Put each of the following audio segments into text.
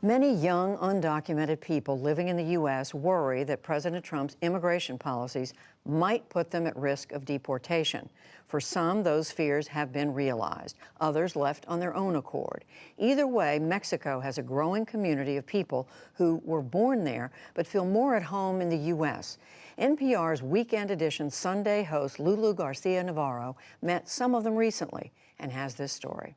Many young, undocumented people living in the U.S. worry that President Trump's immigration policies might put them at risk of deportation. For some, those fears have been realized. Others left on their own accord. Either way, Mexico has a growing community of people who were born there but feel more at home in the U.S. NPR's Weekend Edition Sunday host Lulu Garcia Navarro met some of them recently and has this story.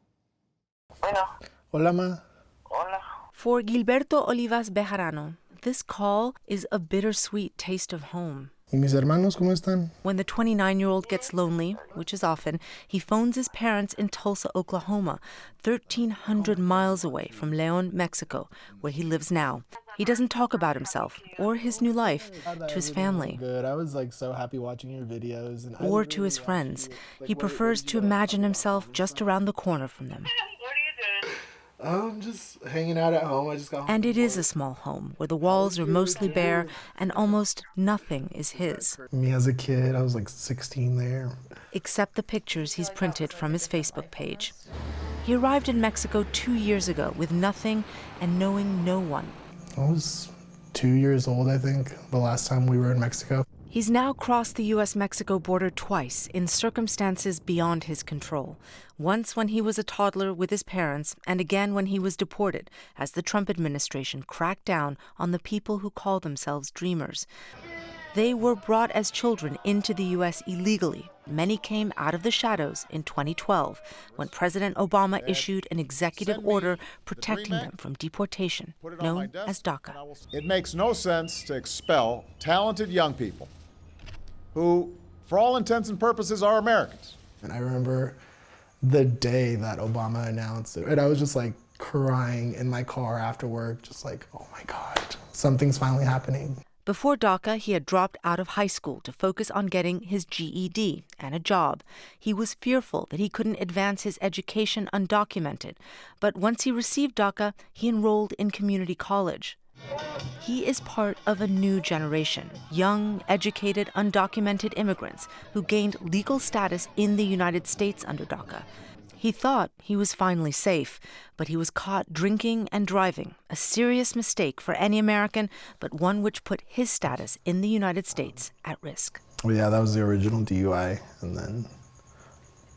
Bueno. Hola, ma. Hola. For Gilberto Olivas Bejarano, this call is a bittersweet taste of home. ¿Y mis hermanos cómo están? When the 29-year-old gets lonely, which is often, he phones his parents in Tulsa, Oklahoma, 1,300 miles away from León, Mexico, where he lives now. He doesn't talk about himself or his new life to his family. Good. I was so happy watching your videos. Or to his friends. He prefers to imagine himself just around the corner from them. I'm just hanging out at home. I just got home. And it is a small home where the walls are mostly bare and almost nothing is his. Me as a kid, I was 16 there. Except the pictures he's printed from his Facebook page. He arrived in Mexico 2 years ago with nothing and knowing no one. I was 2 years old, I think, the last time we were in Mexico. He's now crossed the U.S.-Mexico border twice in circumstances beyond his control. Once when he was a toddler with his parents, and again when he was deported, as the Trump administration cracked down on the people who call themselves dreamers. They were brought as children into the U.S. illegally. Many came out of the shadows in 2012, when President Obama issued an executive order protecting them from deportation, known as DACA. It makes no sense to expel talented young people who, for all intents and purposes, are Americans. And I remember the day that Obama announced it, and I was just crying in my car after work, just oh my God, something's finally happening. Before DACA, he had dropped out of high school to focus on getting his GED and a job. He was fearful that he couldn't advance his education undocumented. But once he received DACA, he enrolled in community college. He is part of a new generation, young, educated, undocumented immigrants who gained legal status in the United States under DACA. He thought he was finally safe, but he was caught drinking and driving, a serious mistake for any American, but one which put his status in the United States at risk. Well, yeah, that was the original DUI, and then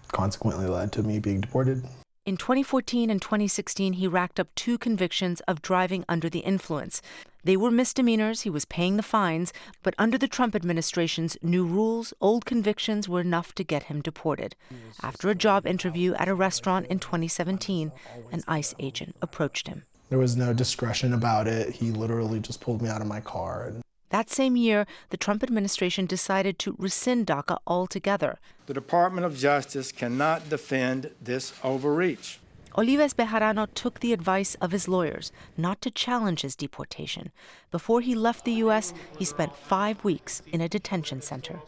consequently led to me being deported. In 2014 and 2016, he racked up 2 convictions of driving under the influence. They were misdemeanors, he was paying the fines, but under the Trump administration's new rules, old convictions were enough to get him deported. After a job interview at a restaurant in 2017, an ICE agent approached him. There was no discretion about it. He literally just pulled me out of my car. That same year, the Trump administration decided to rescind DACA altogether. The Department of Justice cannot defend this overreach. Olivas Bejarano took the advice of his lawyers not to challenge his deportation. Before he left the U.S., he spent 5 weeks in a detention center.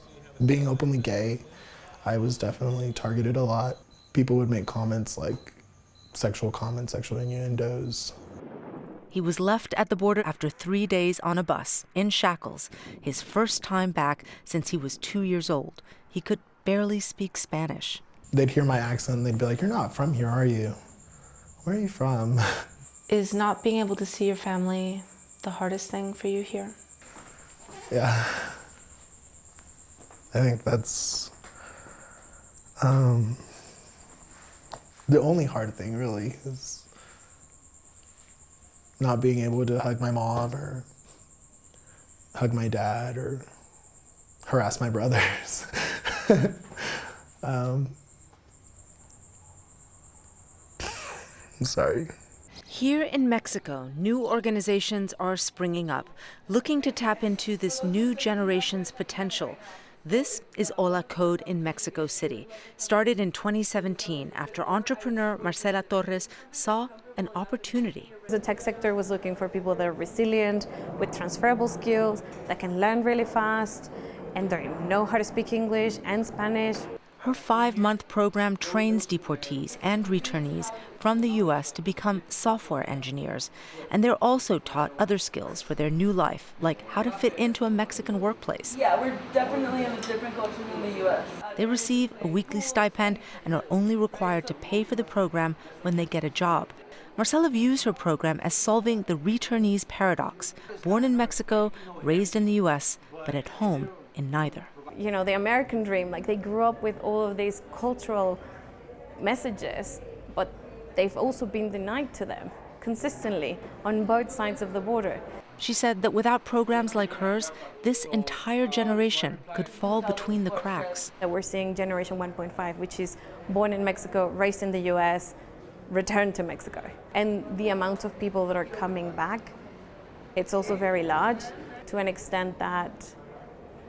Being openly gay, I was definitely targeted a lot. People would make comments sexual innuendos. He was left at the border after 3 days on a bus, in shackles, his first time back since he was 2 years old. He could barely speak Spanish. They'd hear my accent and they'd be like, "You're not from here, are you? Where are you from?" Is not being able to see your family the hardest thing for you here? Yeah. I think that's the only hard thing, really, is not being able to hug my mom or hug my dad or harass my brothers. I'm sorry. Here in Mexico, new organizations are springing up, looking to tap into this new generation's potential. This is Hola Code in Mexico City, started in 2017 after entrepreneur Marcela Torres saw an opportunity. The tech sector was looking for people that are resilient, with transferable skills, that can learn really fast, and they know how to speak English and Spanish. Her 5-month program trains deportees and returnees from the U.S. to become software engineers. And they're also taught other skills for their new life, like how to fit into a Mexican workplace. Yeah, we're definitely in a different culture than the U.S. They receive a weekly stipend and are only required to pay for the program when they get a job. Marcela views her program as solving the returnees paradox, born in Mexico, raised in the U.S., but at home in neither. You know, the American dream, like they grew up with all of these cultural messages, but they've also been denied to them consistently on both sides of the border. She said that without programs like hers, this entire generation could fall between the cracks. We're seeing Generation 1.5, which is born in Mexico, raised in the US, returned to Mexico. And the amount of people that are coming back, it's also very large, to an extent that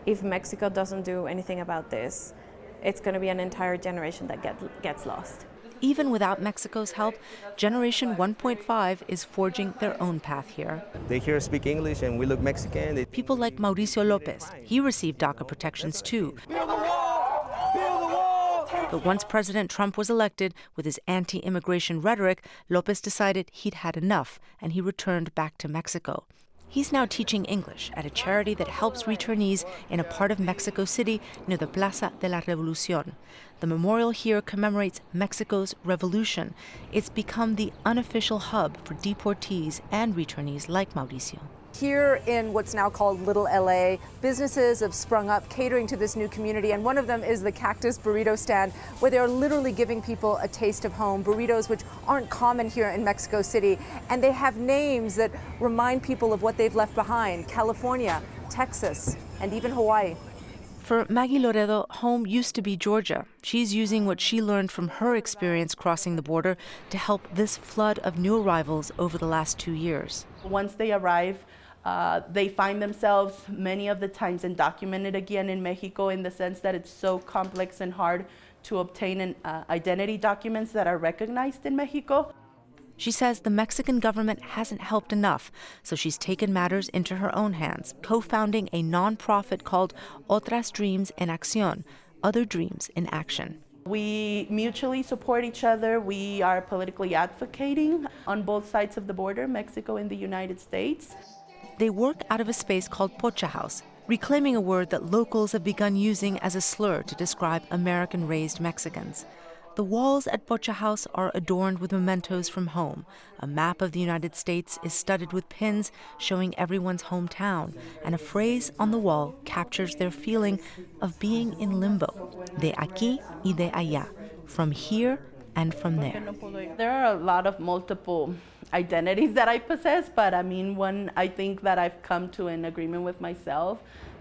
if Mexico doesn't do anything about this, it's going to be an entire generation that gets lost. Even without Mexico's help, Generation 1.5 is forging their own path here. They hear us speak English and we look Mexican. People like Mauricio Lopez. He received DACA protections too. Build the wall! Build the wall! But once President Trump was elected, with his anti-immigration rhetoric, Lopez decided he'd had enough and he returned back to Mexico. He's now teaching English at a charity that helps returnees in a part of Mexico City near the Plaza de la Revolucion. The memorial here commemorates Mexico's revolution. It's become the unofficial hub for deportees and returnees like Mauricio. Here in what's now called Little LA, businesses have sprung up catering to this new community, and one of them is the Cactus Burrito Stand, where they're literally giving people a taste of home, burritos which aren't common here in Mexico City, and they have names that remind people of what they've left behind: California, Texas, and even Hawaii. For Maggie Loredo, home used to be Georgia. She's using what she learned from her experience crossing the border to help this flood of new arrivals over the last 2 years. Once they arrive, they find themselves many of the times undocumented again in Mexico, in the sense that it's so complex and hard to obtain identity documents that are recognized in Mexico. She says the Mexican government hasn't helped enough, so she's taken matters into her own hands, co-founding a nonprofit called Otras Dreams en Acción, Other Dreams in Action. We mutually support each other. We are politically advocating on both sides of the border, Mexico and the United States. They work out of a space called Pocha House, reclaiming a word that locals have begun using as a slur to describe American-raised Mexicans. The walls at Pocha House are adorned with mementos from home. A map of the United States is studded with pins showing everyone's hometown, and a phrase on the wall captures their feeling of being in limbo, de aquí y de allá, from here and from there. There are a lot of multiple identities that I possess, but I mean, one, I think that I've come to an agreement with myself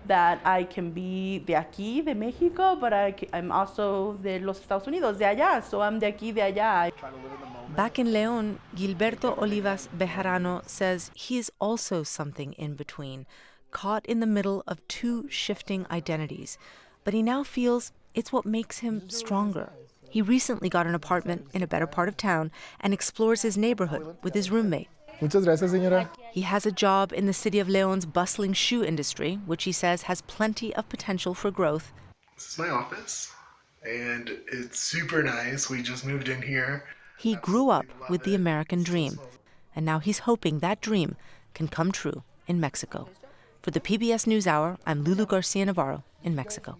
that I can be de aquí, de Mexico, but I'm also de los Estados Unidos, de allá, so I'm de aquí, de allá. Back in León, Gilberto Olivas Bejarano says he is also something in between, caught in the middle of two shifting identities. But he now feels it's what makes him stronger. He recently got an apartment in a better part of town and explores his neighborhood with his roommate. Muchas gracias, señora. He has a job in the city of León's bustling shoe industry, which he says has plenty of potential for growth. This is my office, and it's super nice. We just moved in here. He grew up with the American dream, and now he's hoping that dream can come true in Mexico. For the PBS NewsHour, I'm Lulu Garcia Navarro in Mexico.